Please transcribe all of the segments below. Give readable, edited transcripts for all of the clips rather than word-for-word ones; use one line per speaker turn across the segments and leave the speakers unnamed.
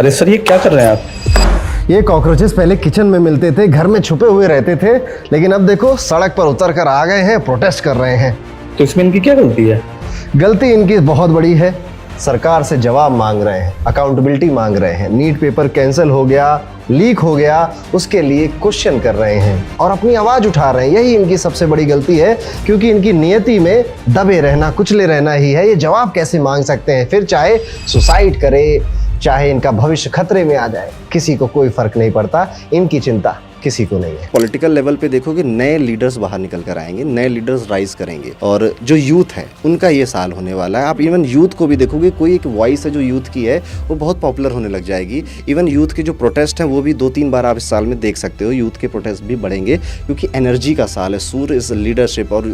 अरे सर, ये क्या कर रहे हैं आप?
ये कॉकरोचेस पहले किचन में मिलते थे, घर में छुपे हुए रहते थे, लेकिन अब देखो सड़क पर उतर कर आ गए हैं, प्रोटेस्ट कर रहे हैं।
तो इसमें इनकी क्या गलती है?
गलती इनकी बहुत बड़ी है। सरकार से जवाब मांग रहे हैं, अकाउंटेबिलिटी मांग रहे हैं। नीट पेपर कैंसिल हो गया, लीक हो गया, उसके लिए क्वेश्चन कर रहे हैं और अपनी आवाज उठा रहे हैं। यही इनकी सबसे बड़ी गलती है, क्योंकि इनकी नियति में दबे रहना, कुचले रहना ही है। ये जवाब कैसे मांग सकते हैं? फिर चाहे सुसाइड करे, चाहे इनका भविष्य खतरे में आ जाए, किसी को कोई फर्क नहीं पड़ता। इनकी चिंता किसी को नहीं है।
पॉलिटिकल लेवल पे देखोगे नए लीडर्स बाहर निकल कर आएंगे, नए लीडर्स राइज करेंगे और जो यूथ है उनका ये साल होने वाला है। आप इवन यूथ को भी देखोगे, कोई एक वॉइस है जो यूथ की है वो बहुत पॉपुलर होने लग जाएगी। इवन यूथ के जो प्रोटेस्ट हैं वो भी 2-3 बार आप इस साल में देख सकते हो। यूथ के प्रोटेस्ट भी बढ़ेंगे क्योंकि एनर्जी का साल है। सूर्य इज लीडरशिप और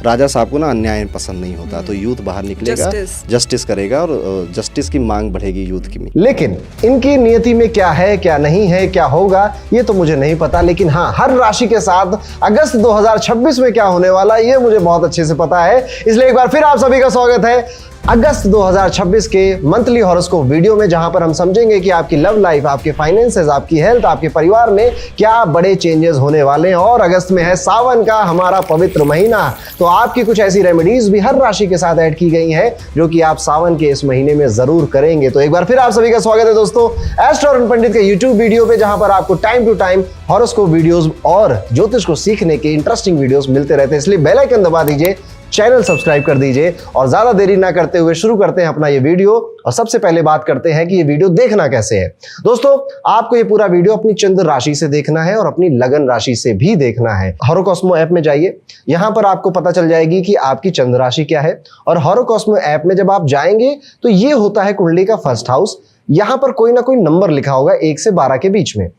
राजा साहब को ना अन्याय पसंद नहीं होता, तो यूथ बाहर निकलेगा, जस्टिस करेगा और जस्टिस की मांग बढ़ेगी यूथ की।
लेकिन इनकी नियति में क्या है, क्या नहीं है, क्या होगा, ये तो मुझे नहीं पता। लेकिन हाँ, हर राशि के साथ अगस्त 2026 में क्या होने वाला है ये मुझे बहुत अच्छे से पता है। इसलिए एक बार फिर आप सभी का स्वागत है अगस्त 2026 के मंथली हॉरोस्कोप वीडियो में, जहां पर हम समझेंगे कि आपकी लव लाइफ, आपके फाइनेंसेस, आपकी हेल्थ, आपके परिवार में क्या बड़े चेंजेस होने वाले हैं। और अगस्त में है सावन का हमारा पवित्र महीना, तो आपकी कुछ ऐसी रेमेडीज भी हर राशि के साथ ऐड की गई हैं जो कि आप सावन के इस महीने में जरूर करेंगे। तो एक बार फिर आप सभी का स्वागत है दोस्तों एस्ट्रो अरुण पंडित के यूट्यूब वीडियो पे, जहां पर आपको time to time horoscope videos और ज्योतिष को सीखने के इंटरेस्टिंग वीडियोस मिलते रहते हैं। इसलिए बेल आइकन दबा दीजिए, चैनल सब्सक्राइब कर दीजिए और ज्यादा देरी ना करते हुए शुरू करते हैं अपना ये वीडियो। और सबसे पहले बात करते हैं कि ये वीडियो देखना कैसे है। दोस्तों, आपको ये पूरा वीडियो अपनी चंद्र राशि से देखना है और अपनी लगन राशि से भी देखना है। हॉरोकॉस्मो ऐप में जाइए, यहां पर आपको पता चल जाएगी कि आपकी चंद्र राशि क्या है। और हॉरोकॉस्मो ऐप में जब आप जाएंगे तो ये होता है कुंडली का फर्स्ट हाउस। यहां पर कोई ना कोई नंबर लिखा होगा 1 से 12 के बीच में।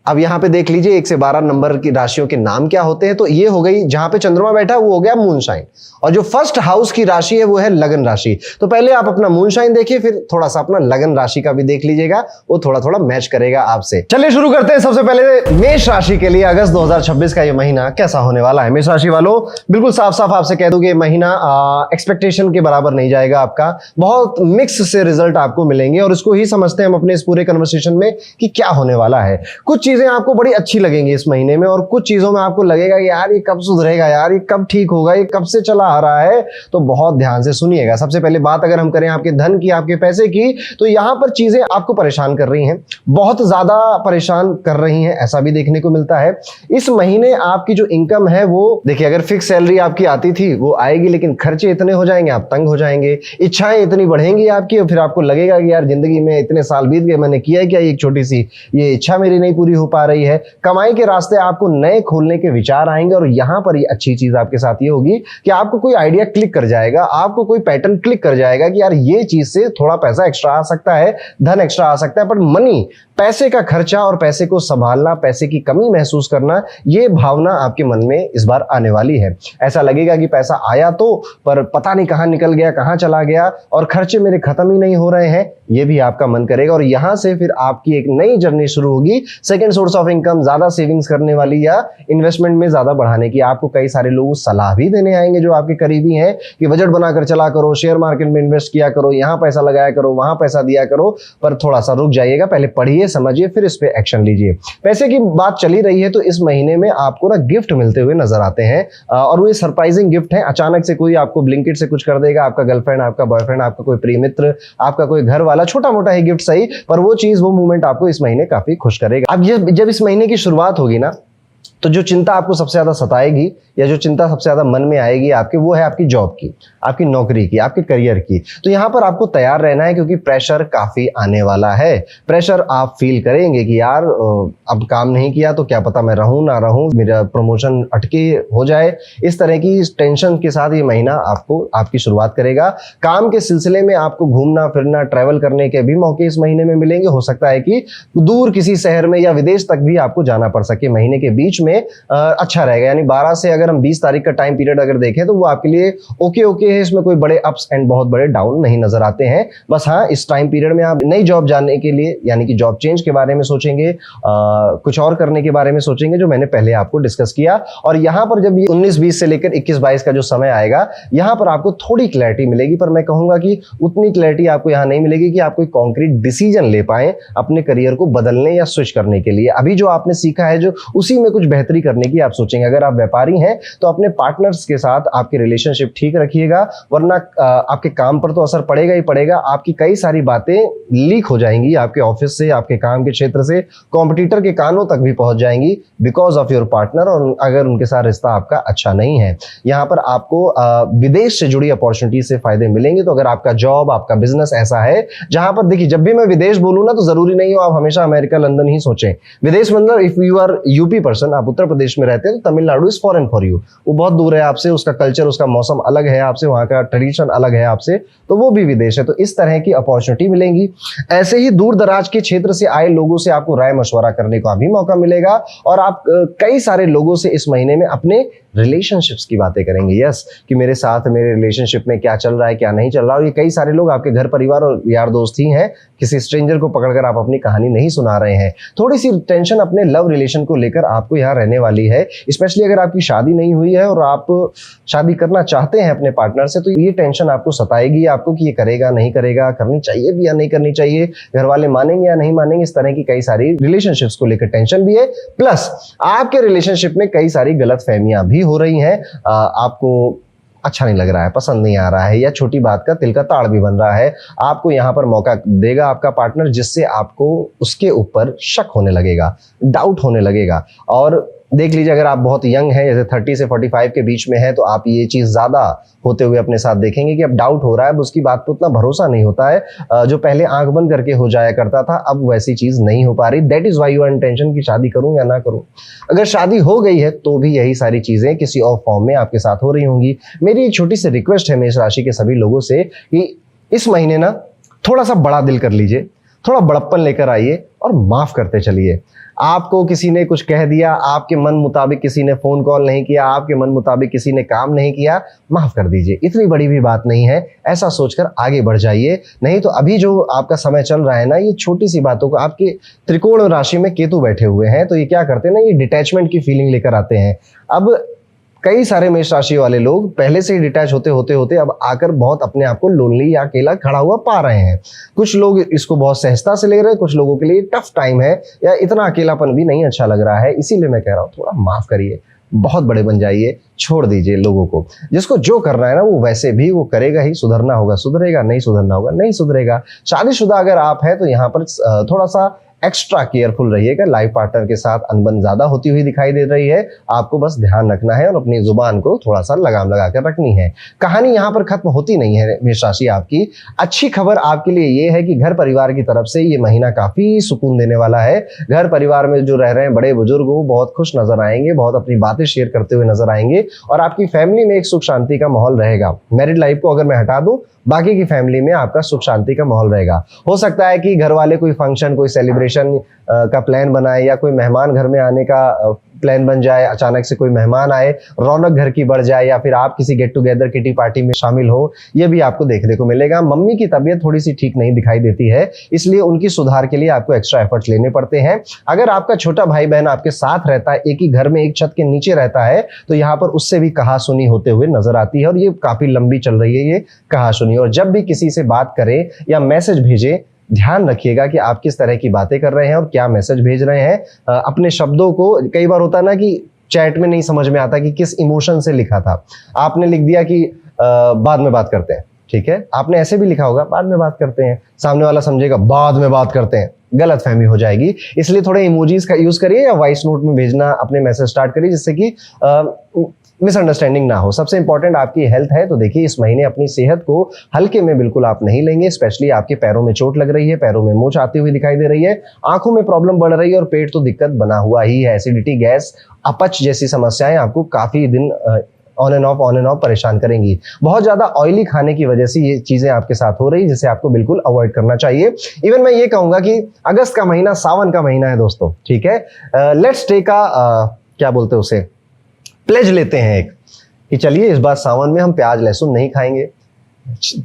अब यहां पे देख लीजिए 1 से 12 नंबर की राशियों के नाम क्या होते हैं। तो ये हो गई, जहां पे चंद्रमा बैठा वो हो गया मूनशाइन, और जो फर्स्ट हाउस की राशि है वो है लगन राशि। तो पहले आप अपना मूनशाइन देखिए, फिर थोड़ा सा अपना लगन राशि का भी देख लीजिएगा, वो थोड़ा थोड़ा मैच करेगा आपसे। चलिए शुरू करते हैं। सबसे पहले मेष राशि के लिए अगस्त 2026 का ये महीना कैसा होने वाला है। मेष राशि वालों, बिल्कुल साफ साफ आपसे कह दूं कि महीना एक्सपेक्टेशन के बराबर नहीं जाएगा आपका। बहुत मिक्स से रिजल्ट आपको मिलेंगे और इसको ही समझते हैं हम अपने इस पूरे कन्वर्सेशन में कि क्या होने वाला है। कुछ चीजें आपको बड़ी अच्छी लगेंगी इस महीने में और कुछ चीजों में आपको लगेगा कि यार ये कब सुधरेगा, यार ये कब ठीक होगा, ये कब से चला आ रहा है। तो बहुत ध्यान से सुनिएगा। सबसे पहले बात अगर हम करें आपके धन की, आपके पैसे की, तो यहां पर चीजें आपको परेशान कर रही हैं, बहुत ज्यादा परेशान कर रही हैं, ऐसा भी देखने को मिलता है। इस महीने आपकी जो इनकम है वो देखिए, अगर फिक्स सैलरी आपकी आती थी वो आएगी, लेकिन खर्चे इतने हो जाएंगे, आप तंग हो जाएंगे। इच्छाएं इतनी बढ़ेंगी आपकी और फिर आपको लगेगा कि यार जिंदगी में इतने साल बीत गए, मैंने किया क्या, एक छोटी सी ये इच्छा मेरी नहीं पूरी हो पा रही है। कमाई के रास्ते आपको नए खोलने के विचार आएंगे और यहां पर ये अच्छी चीज आपके साथ ये होगी कि आपको कोई आइडिया क्लिक कर जाएगा, आपको कोई पैटर्न क्लिक कर जाएगा कि यार ये चीज से थोड़ा पैसा एक्स्ट्रा आ सकता है, धन एक्स्ट्रा आ सकता है। पर मनी, पैसे का खर्चा और पैसे को संभालना, पैसे की कमी महसूस करना, ये भावना आपके मन में इस बार आने वाली है। ऐसा लगेगा कि पैसा आया तो, पर पता नहीं कहां निकल गया, कहां चला गया, और खर्चे मेरे खत्म ही नहीं हो रहे हैं, ये भी आपका मन करेगा। और यहां से फिर आपकी एक नई जर्नी शुरू होगी, सेकंड सोर्स ऑफ इनकम, ज्यादा सेविंग्स करने वाली या इन्वेस्टमेंट में ज्यादा बढ़ाने की। आपको कई सारे लोग सलाह भी देने आएंगे जो आपके करीबी हैं कि बजट बनाकर चला करो, शेयर मार्केट में इन्वेस्ट किया करो, यहां पैसा लगाया करो, वहां पैसा दिया करो। पर थोड़ा सा रुक जाइएगा, पहले पढ़िए, समझिए, फिर इस पे एक्शन लीजिए। पैसे की बात चली रही है तो इस महीने में आपको ना गिफ्ट मिलते हुए नजर आते हैं और वो सरप्राइजिंग गिफ्ट है। अचानक से कोई आपको ब्लिंकिट से कुछ कर देगा, आपका गर्लफ्रेंड, आपका बॉयफ्रेंड, आपका कोई प्रिय मित्र, आपका कोई घर वाला, छोटा मोटा ही गिफ्ट सही, पर वो चीज, वो मूवमेंट आपको इस महीने काफी खुश करेगा। अब जब इस महीने की शुरुआत होगी ना, तो जो चिंता आपको सबसे ज्यादा सताएगी या जो चिंता सबसे ज्यादा मन में आएगी आपके, वो है आपकी जॉब की, आपकी नौकरी की, आपके करियर की। तो यहां पर आपको तैयार रहना है क्योंकि प्रेशर काफी आने वाला है। प्रेशर आप फील करेंगे कि यार अब काम नहीं किया तो क्या पता मैं रहूं ना रहूं, मेरा प्रमोशन अटके हो जाए। इस तरह की टेंशन के साथ ये महीना आपको आपकी शुरुआत करेगा। काम के सिलसिले में आपको घूमना फिरना, ट्रैवल करने के भी मौके इस महीने में मिलेंगे। हो सकता है कि दूर किसी शहर में या विदेश तक भी आपको जाना पड़ सके महीने के बीच में। में अच्छा रहेगा। यानी 12 से अगर हम 20 तारीख का टाइम पीरियड अगर देखें तो वो आपके लिए ओके है, इसमें कोई बड़े अप्स एंड बहुत बड़े डाउन नहीं नजर आते हैं। बस हाँ, इस टाइम पीरियड में आप नई जॉब जानने के लिए यानी कि जॉब चेंज के बारे में सोचेंगे, कुछ और करने के बारे में सोचेंगे जो मैंने पहले आपको डिस्कस किया। और यहां पर जब ये 19-20 से लेकर 21-22 का जो समय आएगा, यहां पर आपको थोड़ी क्लैरिटी मिलेगी, पर मैं कहूंगा कि उतनी क्लैरिटी आपको यहां नहीं मिलेगी कि आप कोई कॉन्क्रीट डिसीजन ले पाए अपने करियर को बदलने या स्विच करने के लिए। अभी जो आपने सीखा है जो उसी में कुछ बेहतरी करने की आप सोचेंगे। अगर आप व्यापारी हैं तो अपने पार्टनर्स के साथ आपके रिलेशनशिप ठीक रखिएगा, वरना आपके काम पर तो असर पड़ेगा ही पड़ेगा। आपकी कई सारी बातें लीक हो जाएंगी आपके ऑफिस से, आपके काम के क्षेत्र से, कॉम्पिटिटर के कानों तक भी पहुंच जाएंगी बिकॉज ऑफ योर पार्टनर, और अगर उनके साथ रिश्ता आपका अच्छा नहीं है। यहां पर आपको विदेश से जुड़ी अपॉर्चुनिटी से फायदे मिलेंगे। तो अगर आपका जॉब, आपका बिजनेस ऐसा है जहां पर, देखिए जब भी मैं विदेश बोलूं ना तो जरूरी नहीं हो आप हमेशा अमेरिका, लंदन ही सोचें। विदेश मतलब if you are UP person, आप उत्तर प्रदेश में रहते हैं तो Tamil Nadu is foreign for you. वो बहुत दूर है आपसे, उसका कल्चर, उसका मौसम अलग है आपसे, वहां का ट्रेडिशन अलग है आपसे, तो वो भी विदेश है। तो इस तरह की अपॉर्चुनिटी मिलेंगी। ऐसे ही दूर दराज के क्षेत्र से आए लोगों से आपको राय मशवरा करने का भी मौका मिलेगा, और आप कई सारे लोगों से इस महीने में अपने रिलेशनशिप्स की बातें करेंगे। यस, कि मेरे साथ मेरे रिलेशनशिप में क्या चल रहा है, क्या नहीं चल रहा। और ये कई सारे लोग आपके घर परिवार और यार दोस्त ही हैं, किसी स्ट्रेंजर को पकड़कर आप अपनी कहानी नहीं सुना रहे हैं। थोड़ी सी टेंशन अपने लव रिलेशन को लेकर आपको यहाँ रहने वाली है, स्पेशली अगर आपकी शादी नहीं हुई है और आप शादी करना चाहते हैं अपने पार्टनर से, तो ये टेंशन आपको सताएगी आपको कि ये करेगा नहीं करेगा, करनी चाहिए भी या नहीं करनी चाहिए, घर वाले मानेंगे या नहीं मानेंगे। इस तरह की कई सारी रिलेशनशिप्स को लेकर टेंशन भी है। प्लस आपके रिलेशनशिप में कई सारी गलतफहमियां भी हो रही हैं, आपको अच्छा नहीं लग रहा है, पसंद नहीं आ रहा है, या छोटी बात का तिल का ताड़ भी बन रहा है। आपको यहां पर मौका देगा आपका पार्टनर, जिससे आपको उसके ऊपर शक होने लगेगा, डाउट होने लगेगा। और देख लीजिए, अगर आप बहुत यंग हैं, जैसे 30 से 45 के बीच में है, तो आप ये चीज ज्यादा होते हुए अपने साथ देखेंगे कि अब डाउट हो रहा है, अब उसकी बात पर उतना भरोसा नहीं होता है। जो पहले आंख बंद करके हो जाया करता था, अब वैसी चीज नहीं हो पा रही। That is why you are in tension कि शादी करूं या ना करूं। अगर शादी हो गई है तो भी यही सारी चीजें किसी और फॉर्म में आपके साथ हो रही होंगी। मेरी एक छोटी सी रिक्वेस्ट है मेष राशि के सभी लोगों से कि इस महीने ना थोड़ा सा बड़ा दिल कर लीजिए, थोड़ा बड़प्पन लेकर आइए और माफ करते चलिए। आपको किसी ने कुछ कह दिया, आपके मन मुताबिक किसी ने फोन कॉल नहीं किया, आपके मन मुताबिक किसी ने काम नहीं किया, माफ कर दीजिए, इतनी बड़ी भी बात नहीं है। ऐसा सोचकर आगे बढ़ जाइए। नहीं तो अभी जो आपका समय चल रहा है ना, ये छोटी सी बातों को, आपके त्रिकोण राशि में केतु बैठे हुए हैं, तो ये क्या करते हैं ना, ये डिटैचमेंट की फीलिंग लेकर आते हैं। अब कई सारे मेष राशि वाले लोग पहले से ही डिटैच होते अब आकर बहुत अपने आप को लोनली या अकेला खड़ा हुआ पा रहे हैं। कुछ लोग इसको बहुत सहजता से ले रहे हैं, कुछ लोगों के लिए टफ टाइम है, या इतना अकेलापन भी नहीं अच्छा लग रहा है। इसीलिए मैं कह रहा हूँ थोड़ा माफ करिए, बहुत बड़े बन जाइए, छोड़ दीजिए लोगों को। जिसको जो करना है ना वो वैसे भी वो करेगा ही, सुधरना होगा सुधरेगा, नहीं सुधरना होगा नहीं सुधरेगा। शादीशुदा अगर आप हैं तो यहाँ पर थोड़ा सा एक्स्ट्रा केयरफुल रहिएगा। लाइफ पार्टनर के साथ अनबन ज्यादा होती हुई दिखाई दे रही है, आपको बस ध्यान रखना है और अपनी जुबान को थोड़ा सा लगाम लगा कर रखनी है। कहानी यहाँ पर खत्म होती नहीं है मेष राशि आपकी। अच्छी खबर आपके लिए ये है कि घर परिवार की तरफ से ये महीना काफी सुकून देने वाला है। घर परिवार में जो रह रहे हैं बड़े बुजुर्ग वो बहुत खुश नजर आएंगे, बहुत अपनी बातें शेयर करते हुए नजर आएंगे, और आपकी फैमिली में एक सुख शांति का माहौल रहेगा। मैरिड लाइफ को अगर मैं हटा दूं, बाकी की फैमिली में आपका सुख शांति का माहौल रहेगा। हो सकता है कि घर वाले कोई फंक्शन, कोई सेलिब्रेशन का प्लान बनाए, या कोई मेहमान घर में आने का प्लान बन जाए, अचानक से कोई मेहमान आए, रौनक घर की बढ़ जाए, या फिर आप किसी गेट टुगेदर किटी पार्टी में शामिल हो, ये भी आपको देखने को मिलेगा। मम्मी की तबीयत थोड़ी सी ठीक नहीं दिखाई देती है, इसलिए उनकी सुधार के लिए आपको एक्स्ट्रा एफर्ट्स लेने पड़ते हैं। अगर आपका छोटा भाई बहन आपके साथ रहता है, एक ही घर में एक छत के नीचे रहता है, तो यहाँ पर उससे भी कहा सुनी होते हुए नजर आती है, और ये काफी लंबी चल रही है ये कहा सुनी। और जब भी किसी से बात करें या मैसेज भेजें, ध्यान रखिएगा कि आप किस तरह की बातें कर रहे हैं और क्या मैसेज भेज रहे हैं। अपने शब्दों को, कई बार होता है ना कि चैट में नहीं समझ में आता कि किस इमोशन से लिखा था। आपने लिख दिया कि बाद में बात करते हैं, ठीक है, आपने ऐसे भी लिखा होगा बाद में बात करते हैं, सामने वाला समझेगा बाद में बात करते हैं, गलत फहमी हो जाएगी। इसलिए थोड़े इमोजीज का यूज करिए या वॉइस नोट में भेजना अपने मैसेज स्टार्ट करिए, जिससे कि मिसअंडरस्टैंडिंग ना हो। सबसे इंपॉर्टेंट आपकी हेल्थ है, तो देखिए इस महीने अपनी सेहत को हल्के में बिल्कुल आप नहीं लेंगे। स्पेशली आपके पैरों में चोट लग रही है, पैरों में मोच आती हुई दिखाई दे रही है, आंखों में प्रॉब्लम बढ़ रही है, और पेट तो दिक्कत बना हुआ ही है। एसिडिटी, गैस, अपच जैसी समस्याएं आपको काफी दिन ऑन एंड ऑफ परेशान करेंगी। बहुत ज्यादा ऑयली खाने की वजह से ये चीजें आपके साथ हो रही है, जिसे आपको बिल्कुल अवॉइड करना चाहिए। इवन मैं ये कहूंगा कि अगस्त का महीना सावन का महीना है दोस्तों, ठीक है। लेट्स टेक अ क्या बोलते हैं उसे, प्लेज लेते हैं एक, कि चलिए इस बार सावन में हम प्याज लहसुन नहीं खाएंगे।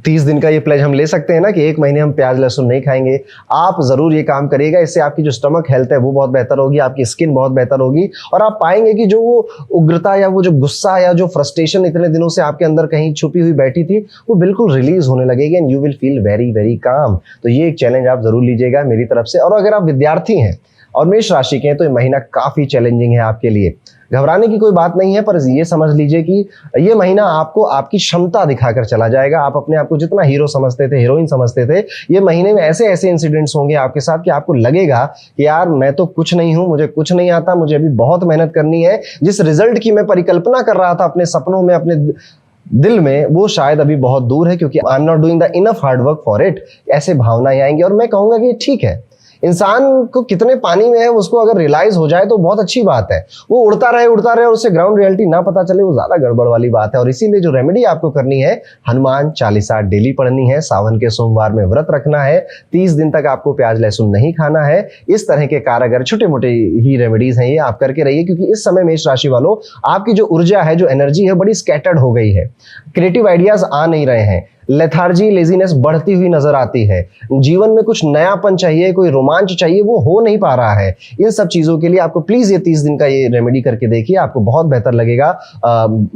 30 दिन का ये प्लेज हम ले सकते हैं ना कि 1 महीने हम प्याज लहसुन नहीं खाएंगे। आप जरूर ये काम करिएगा, इससे आपकी जो स्टमक हेल्थ है वो बहुत बेहतर होगी, आपकी स्किन बहुत बेहतर होगी, और आप पाएंगे कि जो वो उग्रता या वो जो गुस्सा या जो फ्रस्ट्रेशन इतने दिनों से आपके अंदर कहीं छुपी हुई बैठी थी वो बिल्कुल रिलीज होने लगेगी and you will feel very very calm. तो ये एक चैलेंज आप जरूर लीजिएगा मेरी तरफ से। और अगर आप विद्यार्थी हैं और मेष राशि के हैं तो ये महीना काफी चैलेंजिंग है आपके लिए। घबराने की कोई बात नहीं है, पर ये समझ लीजिए कि ये महीना आपको आपकी क्षमता दिखाकर चला जाएगा। आप अपने आप को जितना हीरो समझते थे, हीरोइन समझते थे, ये महीने में ऐसे ऐसे इंसिडेंट्स होंगे आपके साथ कि आपको लगेगा कि यार मैं तो कुछ नहीं हूं, मुझे कुछ नहीं आता, मुझे अभी बहुत मेहनत करनी है। जिस रिजल्ट की मैं परिकल्पना कर रहा था अपने सपनों में, अपने दिल में, वो शायद अभी बहुत दूर है क्योंकि I am not doing the enough hard work for it. ऐसे भावनाएं आएंगी और मैं कहूंगा कि ठीक है, इंसान को कितने पानी में है उसको अगर रियलाइज हो जाए तो बहुत अच्छी बात है। वो उड़ता रहे और उससे ग्राउंड रियलिटी ना पता चले, वो ज्यादा गड़बड़ वाली बात है। और इसीलिए जो रेमेडी आपको करनी है, हनुमान चालीसा डेली पढ़नी है, सावन के सोमवार में व्रत रखना है, 30 दिन तक आपको प्याज लहसुन नहीं खाना है। इस तरह के कारगर छोटे मोटे ही रेमेडीज हैं, ये आप करके रहिए, क्योंकि इस समय मेष राशि वालों आपकी जो ऊर्जा है, जो एनर्जी है, बड़ी स्कैटर्ड हो गई है। क्रिएटिव आइडियाज आ नहीं रहे हैं, लेथार्जी लेजीनेस बढ़ती हुई नजर आती है। जीवन में कुछ नयापन चाहिए, कोई रोमांच चाहिए, वो हो नहीं पा रहा है। इन सब चीजों के लिए आपको प्लीज ये 30 दिन का ये रेमेडी करके देखिए, आपको बहुत बेहतर लगेगा,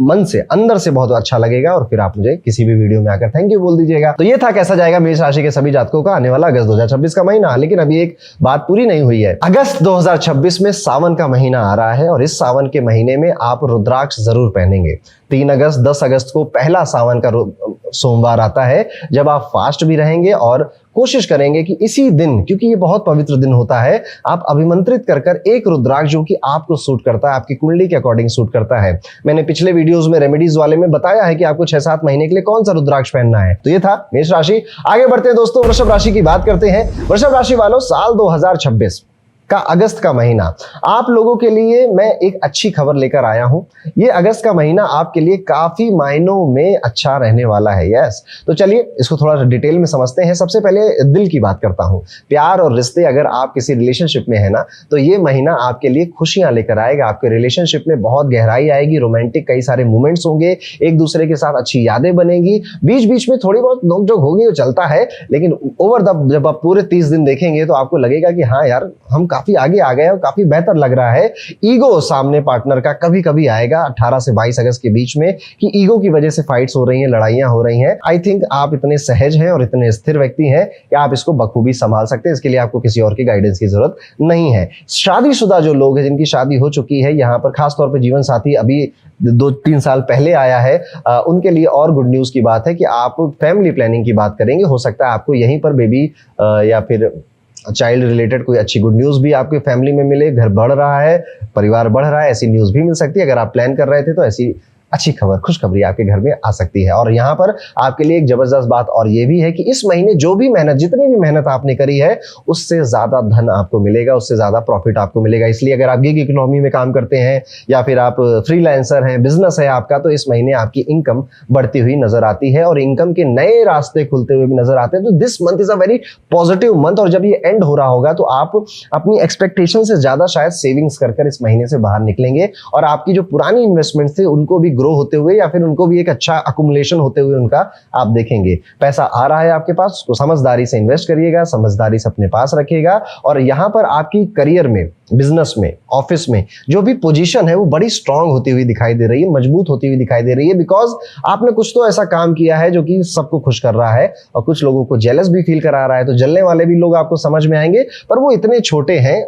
मन से अंदर से बहुत अच्छा लगेगा। और फिर आप मुझे किसी भी वीडियो में आकर थैंक यू बोल दीजिएगा। तो ये था कैसा जाएगा मेष राशि के सभी जातकों का आने वाला अगस्त 2026 का महीना। लेकिन अभी एक बात पूरी नहीं हुई है। अगस्त 2026 में सावन का महीना आ रहा है और इस सावन के महीने में आप रुद्राक्ष जरूर पहनेंगे। 3 अगस्त 10 अगस्त को पहला सावन का सोमवार आता है, जब आप फास्ट भी रहेंगे और कोशिश करेंगे कि इसी दिन, क्योंकि ये बहुत पवित्र दिन होता है, आप अभिमंत्रित कर एक रुद्राक्ष जो कि आपको सूट करता है, आपकी कुंडली के अकॉर्डिंग सूट करता है। मैंने पिछले वीडियोस में रेमेडीज वाले में बताया है कि आपको 6-7 महीने के लिए कौन सा रुद्राक्ष पहनना है। तो ये था मेष राशि। आगे बढ़ते हैं दोस्तों, वृषभ राशि की बात करते हैं। वृषभ राशि वालों, साल 2026 का अगस्त का महीना आप लोगों के लिए मैं एक अच्छी खबर लेकर आया हूं। ये अगस्त का महीना आपके लिए काफी मायनों में अच्छा रहने वाला है। यस, तो चलिए इसको थोड़ा डिटेल में समझते हैं। सबसे पहले दिल की बात करता हूं। प्यार और रिश्ते, अगर आप किसी रिलेशनशिप में है ना, तो ये महीना आपके लिए खुशियां लेकर आएगा। आपके रिलेशनशिप में बहुत गहराई आएगी, रोमांटिक कई सारे मोमेंट्स होंगे, एक दूसरे के साथ अच्छी यादें बनेगी। बीच बीच में थोड़ी बहुत नोकझोंक होगी, वो चलता है, लेकिन ओवर द जब आप पूरे 30 दिन देखेंगे तो आपको लगेगा कि हाँ यार, हम काफी आगे आ गए और काफी बेहतर लग रहा है। ईगो सामने पार्टनर का कभी कभी आएगा 18 से 22 अगस्त के बीच में, कि ईगो की वजह से फाइट्स हो रही हैं, लड़ाइयां हो रही हैं। आई थिंक आप इतने सहज हैं और इतने स्थिर व्यक्ति हैं कि आप इसको बखूबी संभाल सकते हैं। इसके लिए आपको किसी और की गाइडेंस की जरूरत नहीं है। शादीशुदा जो लोग हैं, जिनकी शादी हो चुकी है, यहाँ पर खासतौर पर जीवन साथी अभी 2-3 साल पहले आया है, उनके लिए और गुड न्यूज की बात है कि आप फैमिली प्लानिंग की बात करेंगे। हो सकता है आपको यहीं पर बेबी या फिर चाइल्ड रिलेटेड कोई अच्छी गुड न्यूज भी आपके फैमिली में मिले। घर बढ़ रहा है, परिवार बढ़ रहा है, ऐसी न्यूज भी मिल सकती है। अगर आप प्लान कर रहे थे तो ऐसी अच्छी खबर, खुशखबरी आपके घर में आ सकती है। और यहाँ पर आपके लिए एक जबरदस्त बात और ये भी है कि इस महीने जो भी मेहनत, जितनी भी मेहनत आपने करी है, उससे ज्यादा धन आपको मिलेगा, उससे ज्यादा प्रॉफिट आपको मिलेगा। इसलिए अगर आप गिग इकोनॉमी में काम करते हैं या फिर आप फ्रीलांसर हैं, बिजनेस है आपका, तो इस महीने आपकी इनकम बढ़ती हुई नजर आती है और इनकम के नए रास्ते खुलते हुए भी नजर आते हैं। तो this month is a very positive month. और जब ये एंड हो रहा होगा तो आप अपनी एक्सपेक्टेशन से ज्यादा शायद सेविंग्स कर इस महीने से बाहर निकलेंगे और आपकी जो पुरानी इन्वेस्टमेंट थे उनको भी ग्रो होते हुए या फिर उनको भी एक अच्छा अकुमुलेशन होते हुए उनका आप देखेंगे। पैसा आ रहा है आपके पास, उसको समझदारी से इन्वेस्ट करिएगा, समझदारी से अपने पास रखिएगा। और यहां पर आपकी करियर में, बिजनेस में, ऑफिस में जो भी पोजीशन है वो बड़ी स्ट्रांग होती हुई दिखाई दे रही है, मजबूत होती हुई दिखाई दे रही है, बिकॉज आपने कुछ तो ऐसा काम किया है जो कि सबको खुश कर रहा है और कुछ लोगों को जेलस भी फील करा रहा है। तो जलने वाले भी लोग आपको समझ में आएंगे, पर वो इतने छोटे हैं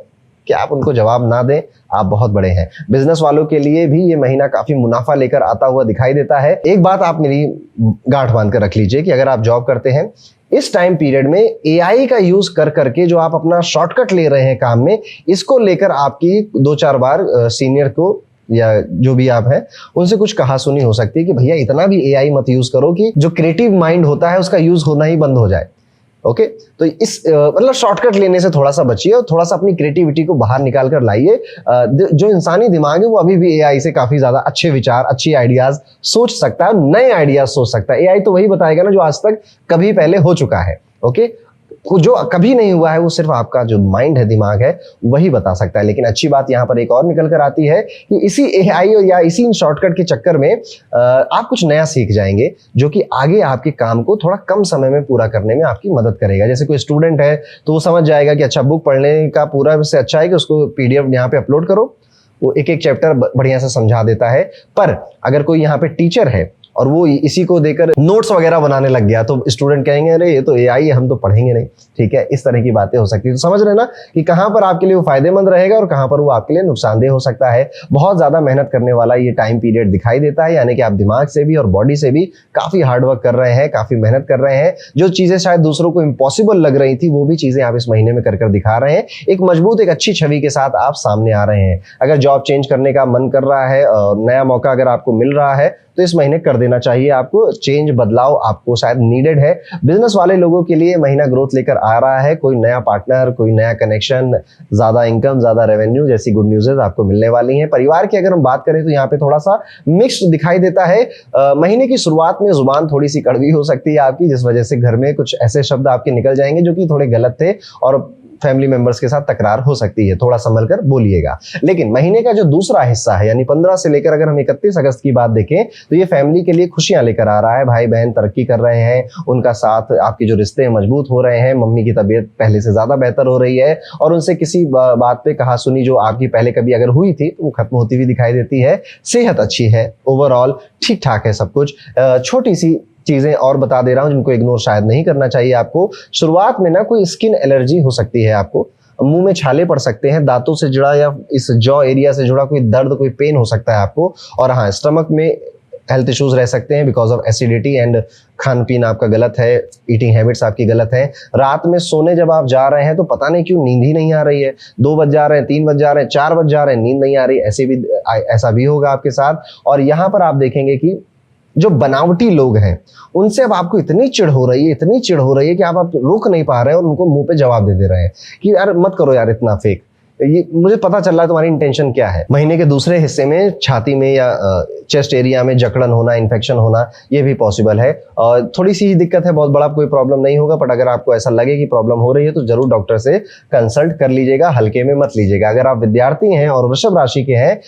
कि आप उनको जवाब ना दें, आप बहुत बड़े हैं। बिजनेस वालों के लिए भी ये महीना काफी मुनाफा लेकर आता हुआ दिखाई देता है। एक बात आप मेरी गांठ बांध कर रख लीजिए कि अगर आप जॉब करते हैं, इस टाइम पीरियड में एआई का यूज करके जो आप अपना शॉर्टकट ले रहे हैं काम में, इसको लेकर आपकी 2-4 बार सीनियर को या जो भी आप हैं उनसे कुछ कहा सुनी हो सकती है कि भैया इतना भी एआई मत यूज करो कि जो क्रिएटिव माइंड होता है उसका यूज होना ही बंद हो जाए। ओके, तो इस मतलब शॉर्टकट लेने से थोड़ा सा बचिए और थोड़ा सा अपनी क्रिएटिविटी को बाहर निकाल कर लाइए। जो इंसानी दिमाग है वो अभी भी एआई से काफी ज्यादा अच्छे विचार, अच्छी आइडियाज सोच सकता है, नए आइडियाज सोच सकता है। एआई तो वही बताएगा ना जो आज तक कभी पहले हो चुका है। ओके, जो कभी नहीं हुआ है वो सिर्फ आपका जो माइंड है, दिमाग है, वही बता सकता है। लेकिन अच्छी बात यहाँ पर एक और निकल कर आती है कि इसी एआई या इसी शॉर्टकट के चक्कर में आप कुछ नया सीख जाएंगे जो कि आगे आपके काम को थोड़ा कम समय में पूरा करने में आपकी मदद करेगा। जैसे कोई स्टूडेंट है तो वो समझ जाएगा कि अच्छा, बुक पढ़ने का पूरा से अच्छा है कि उसको पीडीएफ यहाँ पे अपलोड करो, वो एक एक चैप्टर बढ़िया से समझा देता है। पर अगर कोई यहाँ पे टीचर है और वो इसी को देकर नोट्स वगैरह बनाने लग गया तो स्टूडेंट कहेंगे अरे ये तो एआई है, हम तो पढ़ेंगे नहीं। ठीक है, इस तरह की बातें हो सकती है। तो समझ रहे ना कि कहां पर आपके लिए वो फायदेमंद रहेगा और कहां पर वो आपके लिए नुकसानदेह हो सकता है। बहुत ज्यादा मेहनत करने वाला ये टाइम पीरियड दिखाई देता है, यानी कि आप दिमाग से भी और बॉडी से भी काफी हार्डवर्क कर रहे हैं, काफी मेहनत कर रहे हैं। जो चीजें शायद दूसरों को इम्पॉसिबल लग रही थी वो भी चीजें आप इस महीने में कर दिखा रहे हैं। एक मजबूत, एक अच्छी छवि के साथ आप सामने आ रहे हैं। अगर जॉब चेंज करने का मन कर रहा है और नया मौका अगर आपको मिल रहा है तो इस महीने कर देना चाहिए आपको। चेंज, बदलाव आपको शायद नीडेड है। बिजनेस वाले लोगों के लिए महीना ग्रोथ लेकर आ रहा है। कोई नया पार्टनर, कोई नया कनेक्शन, ज्यादा इनकम, ज्यादा रेवेन्यू जैसी गुड न्यूज़ आपको मिलने वाली हैं। परिवार की अगर हम बात करें तो यहाँ पे थोड़ा सा मिक्स्ड दिखाई देता है। महीने की शुरुआत में जुबान थोड़ी सी कड़वी हो सकती है आपकी, जिस वजह से घर में कुछ ऐसे शब्द आपके निकल जाएंगे जो कि थोड़े गलत थे और फैमिली मेंबर्स के साथ तकरार हो सकती है। थोड़ा संभल कर बोलिएगा। लेकिन महीने का जो दूसरा हिस्सा है, यानी 15 से लेकर अगर हम 31 अगस्त की बात देखें तो ये फैमिली के लिए खुशियां लेकर आ रहा है। भाई बहन तरक्की कर रहे हैं, उनका साथ, आपके जो रिश्ते मजबूत हो रहे हैं, मम्मी की तबीयत पहले से ज्यादा बेहतर हो रही है और उनसे किसी बात पे कहा सुनी जो आपकी पहले कभी अगर हुई थी तो वो खत्म होती हुई दिखाई देती है। सेहत अच्छी है, ओवरऑल ठीक ठाक है सब कुछ। छोटी सी चीजें और बता दे रहा हूं जिनको इग्नोर शायद नहीं करना चाहिए आपको। शुरुआत में ना कोई स्किन एलर्जी हो सकती है, आपको मुंह में छाले पड़ सकते हैं, दांतों से जुड़ा या इस जॉ एरिया से जुड़ा कोई दर्द, कोई पेन हो सकता है आपको। और हाँ, स्टमक में हेल्थ इश्यूज रह सकते हैं बिकॉज ऑफ एसिडिटी एंड खान पीन आपका गलत है, ईटिंग हैबिट्स आपकी गलत है। रात में सोने जब आप जा रहे हैं तो पता नहीं क्यों नींद ही नहीं आ रही है। 2 बज जा रहे हैं, 3 बज जा रहे हैं, 4 बज जा रहे हैं, नींद नहीं आ रही। ऐसा भी होगा आपके साथ। और यहाँ पर आप देखेंगे कि जो बनावटी लोग हैं उनसे अब आपको इतनी चिढ़ हो रही है, इतनी चिढ़ हो रही है कि आप रोक नहीं पा रहे हैं और उनको मुंह पे जवाब दे रहे हैं कि यार मत करो यार इतना फेक, ये मुझे पता चल रहा है तुम्हारी इंटेंशन क्या है। महीने के दूसरे हिस्से में छाती में या चेस्ट एरिया में जकड़न होना, इन्फेक्शन होना, ये भी पॉसिबल है। और थोड़ी सी ही दिक्कत है, बहुत बड़ा कोई प्रॉब्लम नहीं होगा। बट अगर आपको ऐसा लगे कि प्रॉब्लम हो रही है तो जरूर डॉक्टर से कंसल्ट कर लीजिएगा, हल्के में मत लीजिएगा। अगर आप विद्यार्थी हैं और वृषभ राशि के हैं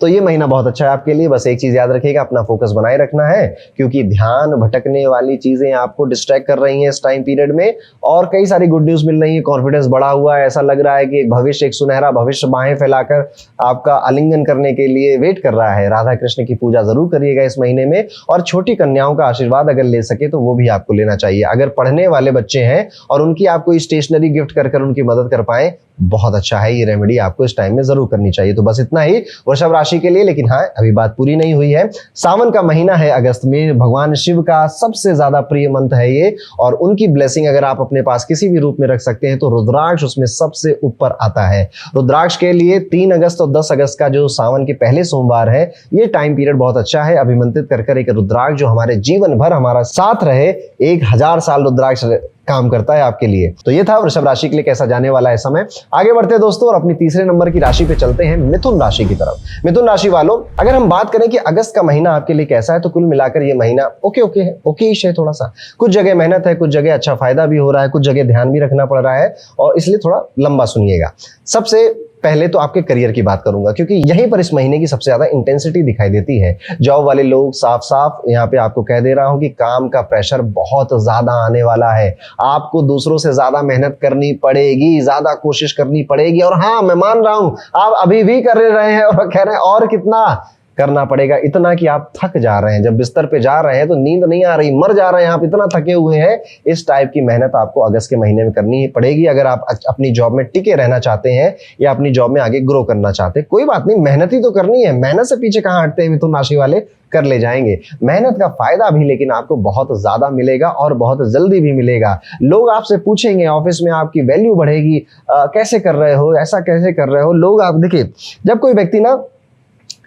तो ये महीना बहुत अच्छा है आपके लिए। बस एक चीज याद रखिएगा, अपना फोकस बनाए रखना है, क्योंकि ध्यान भटकने वाली चीजें आपको डिस्ट्रैक्ट कर रही हैं इस टाइम पीरियड में। और कई सारी गुड न्यूज मिल रही है, कॉन्फिडेंस बढ़ा हुआ है, ऐसा लग रहा है कि एक सुनहरा भविष्य बाहें फैलाकर आपका आलिंगन करने के लिए वेट कर रहा है। राधा कृष्ण की पूजा जरूर करिएगा इस महीने में, और छोटी कन्याओं का आशीर्वाद अगर ले सके तो वो भी आपको लेना चाहिए। अगर पढ़ने वाले बच्चे हैं और उनकी आप कोई स्टेशनरी गिफ्ट कर उनकी मदद कर पाए, बहुत अच्छा है। ये रेमेडी आपको इस टाइम में जरूर करनी चाहिए। तो बस इतना ही वृषभ राशि के लिए। लेकिन हाँ, अभी बात पूरी नहीं हुई है। सावन का महीना है, अगस्त में भगवान शिव का सबसे ज्यादा प्रिय मंत्र है ये, और उनकी ब्लेसिंग अगर आप अपने पास किसी भी रूप में रख सकते हैं तो रुद्राक्ष उसमें सबसे ऊपर आता है। रुद्राक्ष के लिए 3 अगस्त और 10 अगस्त का जो सावन के पहले सोमवार है, ये टाइम पीरियड बहुत अच्छा है। अभिमंत्रित कर एक रुद्राक्ष जो हमारे जीवन भर हमारा साथ रहे, 1000 साल रुद्राक्ष काम करता है आपके लिए। तो ये था वृषभ राशि के लिए कैसा जाने वाला है समय। आगे बढ़ते हैं दोस्तों और अपनी तीसरे नंबर की राशि पे चलते हैं, मिथुन राशि की तरफ। मिथुन राशि वालों, अगर हम बात करें कि अगस्त का महीना आपके लिए कैसा है तो कुल मिलाकर ये महीना ओके है, ओकेइश है। थोड़ा सा कुछ जगह मेहनत है, कुछ जगह अच्छा फायदा भी हो रहा है, कुछ जगह ध्यान भी रखना पड़ रहा है, और इसलिए थोड़ा लंबा सुनिएगा। सबसे पहले तो आपके करियर की बात करूंगा, क्योंकि यहीं पर इस महीने की सबसे ज्यादा इंटेंसिटी दिखाई देती है। जॉब वाले लोग साफ यहाँ पे आपको कह दे रहा हूं कि काम का प्रेशर बहुत ज्यादा आने वाला है। आपको दूसरों से ज्यादा मेहनत करनी पड़ेगी, ज्यादा कोशिश करनी पड़ेगी। और हाँ, मैं मान रहा हूं आप अभी भी कर रहे हैं और कह रहे हैं और कितना करना पड़ेगा, इतना कि आप थक जा रहे हैं। जब बिस्तर पे जा रहे हैं तो नींद नहीं आ रही, मर जा रहे हैं आप, इतना थके हुए हैं। इस टाइप की मेहनत आपको अगस्त के महीने में करनी ही पड़ेगी अगर आप अपनी जॉब में टिके रहना चाहते हैं या अपनी जॉब में आगे ग्रो करना चाहते हैं। कोई बात नहीं, मेहनत ही तो करनी है, मेहनत से पीछे कहाँ हटते हैं मिथुन राशि वाले, कर ले जाएंगे। मेहनत का फायदा भी लेकिन आपको बहुत ज्यादा मिलेगा और बहुत जल्दी भी मिलेगा। लोग आपसे पूछेंगे, ऑफिस में आपकी वैल्यू बढ़ेगी, कैसे कर रहे हो, ऐसा कैसे कर रहे हो। लोग आप देखिए, जब कोई व्यक्ति ना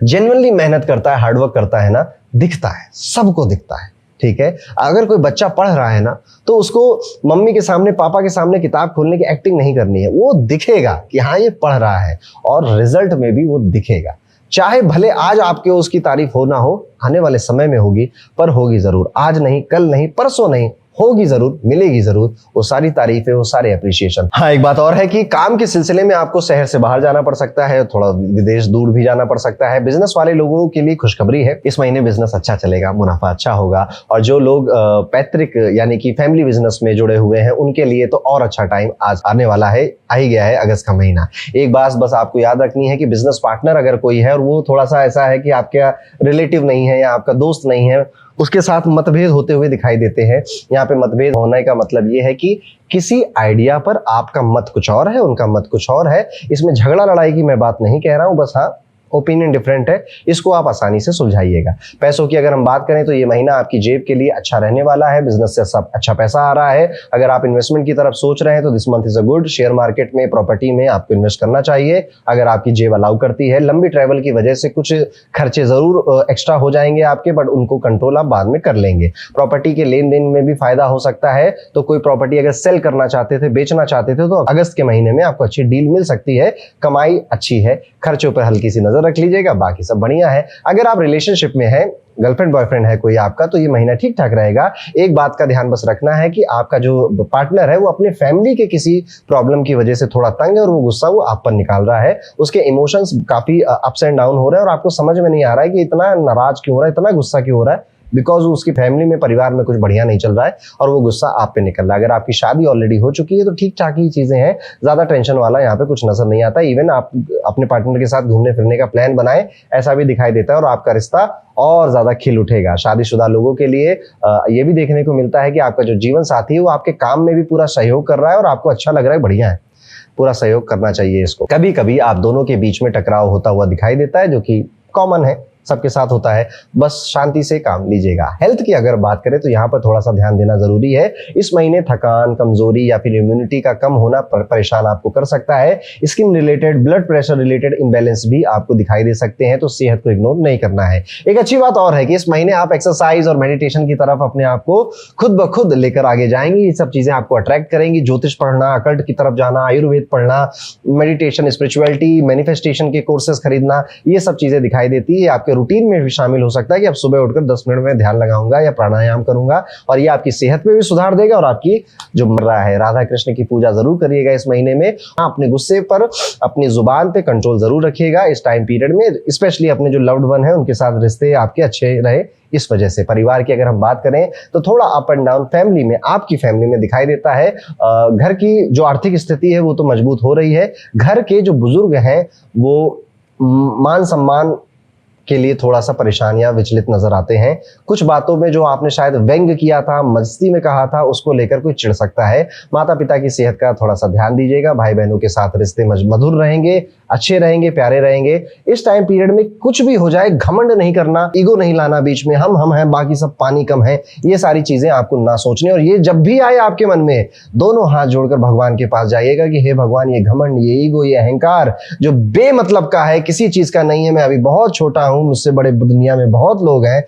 जेन्युइनली मेहनत करता है, हार्डवर्क करता है ना, दिखता है, सबको दिखता है। ठीक है, अगर कोई बच्चा पढ़ रहा है ना तो उसको मम्मी के सामने, पापा के सामने किताब खोलने की एक्टिंग नहीं करनी है, वो दिखेगा कि हाँ ये पढ़ रहा है, और रिजल्ट में भी वो दिखेगा। चाहे भले आज आपके उसकी तारीफ हो ना हो, आने वाले समय में होगी, पर होगी जरूर। आज नहीं, कल नहीं, परसों नहीं, होगी जरूर, मिलेगी जरूर वो सारी तारीफें, वो सारे अप्रिशिएशन। हाँ, एक बात और है कि काम के सिलसिले में आपको शहर से बाहर जाना पड़ सकता है, थोड़ा विदेश दूर भी जाना पड़ सकता है। बिजनेस वाले लोगों के लिए खुशखबरी है, इस महीने बिजनेस अच्छा चलेगा, मुनाफा अच्छा होगा। और जो लोग पैतृक यानी कि फैमिली बिजनेस में जुड़े हुए हैं उनके लिए तो और अच्छा टाइम आज आने वाला है, आ ही गया है अगस्त का महीना। एक बात बस आपको याद रखनी है कि बिजनेस पार्टनर अगर कोई है और वो थोड़ा सा ऐसा है कि आपका रिलेटिव नहीं है या आपका दोस्त नहीं है, उसके साथ मतभेद होते हुए दिखाई देते हैं। यहाँ पे मतभेद होने का मतलब ये है कि किसी आइडिया पर आपका मत कुछ और है, उनका मत कुछ और है। इसमें झगड़ा लड़ाई की मैं बात नहीं कह रहा हूँ, बस हाँ ओपिनियन डिफरेंट है, इसको आप आसानी से सुलझाइएगा। पैसों की अगर हम बात करें तो ये महीना आपकी जेब के लिए अच्छा रहने वाला है, बिजनेस से सब अच्छा पैसा आ रहा है। अगर आप इन्वेस्टमेंट की तरफ सोच रहे हैं तो this month is a good. Share market में, प्रॉपर्टी में आपको इन्वेस्ट करना चाहिए अगर आपकी जेब अलाउ करती है। लंबी ट्रैवल की वजह से कुछ खर्चे जरूर एक्स्ट्रा हो जाएंगे आपके, बट उनको कंट्रोल आप बाद में कर लेंगे। प्रॉपर्टी के लेन देन में भी फायदा हो सकता है, तो कोई प्रॉपर्टी अगर सेल करना चाहते थे, बेचना चाहते थे, तो अगस्त के महीने में आपको अच्छी डील मिल सकती है। कमाई अच्छी है, खर्चों पर हल्की सी नजर रख लीजिएगा, बाकी सब बढ़िया है। अगर आप रिलेशनशिप में हैं, गर्लफ्रेंड बॉयफ्रेंड है कोई आपका, तो ये महीना ठीक ठाक रहेगा। एक बात का ध्यान बस रखना है कि आपका जो पार्टनर है वो अपने फैमिली के किसी प्रॉब्लम की वजह से थोड़ा तंग है और वो गुस्सा वो आप पर निकाल रहा है। उसके इमोशंस काफी अप्स एंड डाउन हो रहे हैं और आपको समझ में नहीं आ रहा है कि इतना नाराज क्यों हो रहा है, इतना गुस्सा क्यों हो रहा है, बिकॉज उसकी फैमिली में, परिवार में कुछ बढ़िया नहीं चल रहा है और वो गुस्सा आप पे निकल रहा है। अगर आपकी शादी ऑलरेडी हो चुकी है तो ठीक ठाक ही चीजें हैं, ज्यादा टेंशन वाला यहाँ पे कुछ नजर नहीं आता। इवन आप अपने पार्टनर के साथ घूमने फिरने का प्लान बनाएं, ऐसा भी दिखाई देता है और आपका रिश्ता और ज्यादा खिल उठेगा। शादीशुदा लोगों के लिए ये भी देखने को मिलता है कि आपका जो जीवन साथी है वो आपके काम में भी पूरा सहयोग कर रहा है और आपको अच्छा लग रहा है, बढ़िया है, पूरा सहयोग करना चाहिए इसको। कभी कभी आप दोनों के बीच में टकराव होता हुआ दिखाई देता है, जो कि कॉमन है, सबके साथ होता है, बस शांति से काम लीजिएगा। हेल्थ की अगर बात करें तो यहाँ पर थोड़ा सा ध्यान देना जरूरी है। इस महीने थकान, कमजोरी या फिर इम्यूनिटी का कम होना परेशान आपको कर सकता है। Skin related, blood pressure related imbalance भी आपको दिखाई दे सकते हैं, तो सेहत को इग्नोर नहीं करना है। एक अच्छी बात और है कि इस महीने आप एक्सरसाइज और मेडिटेशन की तरफ अपने आप को खुद ब खुद लेकर आगे जाएंगे। ये सब चीजें आपको अट्रैक्ट करेंगी। ज्योतिष पढ़ना, अकल्ट की तरफ जाना, आयुर्वेद पढ़ना, मेडिटेशन, स्पिरिचुअलिटी, मैनिफेस्टेशन के कोर्सेज खरीदना, ये सब चीजें दिखाई देती है। आपके रूटीन में भी शामिल हो सकता है कि आप सुबह उठकर 10 मिनट में ध्यान लगाऊंगा या प्राणायाम करूंगा, और ये आपकी सेहत में भी सुधार देगा और आपकी जो मर रहा है, राधा कृष्ण की पूजा जरूर करिएगा इस महीने में। अपने गुस्से पर, अपनी जुबान पे कंट्रोल जरूर रखिएगा इस टाइम पीरियड में। स्पेशली अपने जो लव्ड वन है उनके साथ रिश्ते आपके अच्छे रहे इस वजह से। परिवार की अगर हम बात करें तो थोड़ा अप एंड डाउन फैमिली में, आपकी फैमिली में दिखाई देता है। घर की जो आर्थिक स्थिति है वो तो मजबूत हो रही है। घर के जो बुजुर्ग हैं वो मान सम्मान के लिए थोड़ा सा परेशानियां, विचलित नजर आते हैं। कुछ बातों में जो आपने शायद व्यंग किया था, मस्ती में कहा था, उसको लेकर कोई चिढ़ सकता है। माता पिता की सेहत का थोड़ा सा ध्यान दीजिएगा। भाई बहनों के साथ रिश्ते मधुर रहेंगे, अच्छे रहेंगे, प्यारे रहेंगे। इस टाइम पीरियड में कुछ भी हो जाए, घमंड नहीं करना, ईगो नहीं लाना बीच में, हम हैं, बाकी सब पानी कम है, ये सारी चीजें आपको ना सोचने। और ये जब भी आए आपके मन में, दोनों हाथ जोड़कर भगवान के पास जाइएगा कि हे भगवान, ये घमंड, ये ईगो, ये अहंकार जो बेमतलब का है, किसी चीज का नहीं है, मैं अभी बहुत छोटा हूं, मुझसे बड़े दुनिया में बहुत लोग हैं,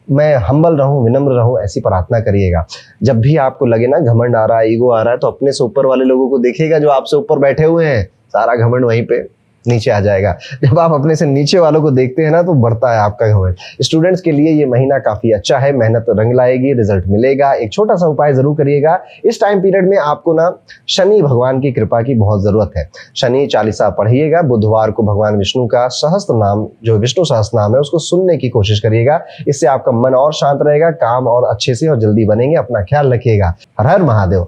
मैं हम्बल रहूं, विनम्र रहूं, ऐसी प्रार्थना करिएगा। जब भी आपको लगे ना घमंड आ रहा है, ईगो आ रहा है, तो अपने से ऊपर वाले लोगों को देखिएगा जो आपसे ऊपर बैठे हुए हैं, सारा घमंड वहीं पे नीचे आ जाएगा। जब आप अपने से नीचे वालों को देखते हैं ना तो बढ़ता है आपका घमंड। स्टूडेंट्स के लिए ये महीना काफी अच्छा है, मेहनत रंग लाएगी, रिजल्ट मिलेगा। एक छोटा सा उपाय जरूर करिएगा इस टाइम पीरियड में। आपको ना शनि भगवान की कृपा की बहुत जरूरत है। शनि चालीसा पढ़िएगा। बुधवार को भगवान विष्णु का सहस्त्र नाम, जो विष्णु सहस्त्र नाम है, उसको सुनने की कोशिश करिएगा। इससे आपका मन और शांत रहेगा, काम और अच्छे से और जल्दी बनेंगे। अपना ख्याल रखिएगा। हर हर महादेव।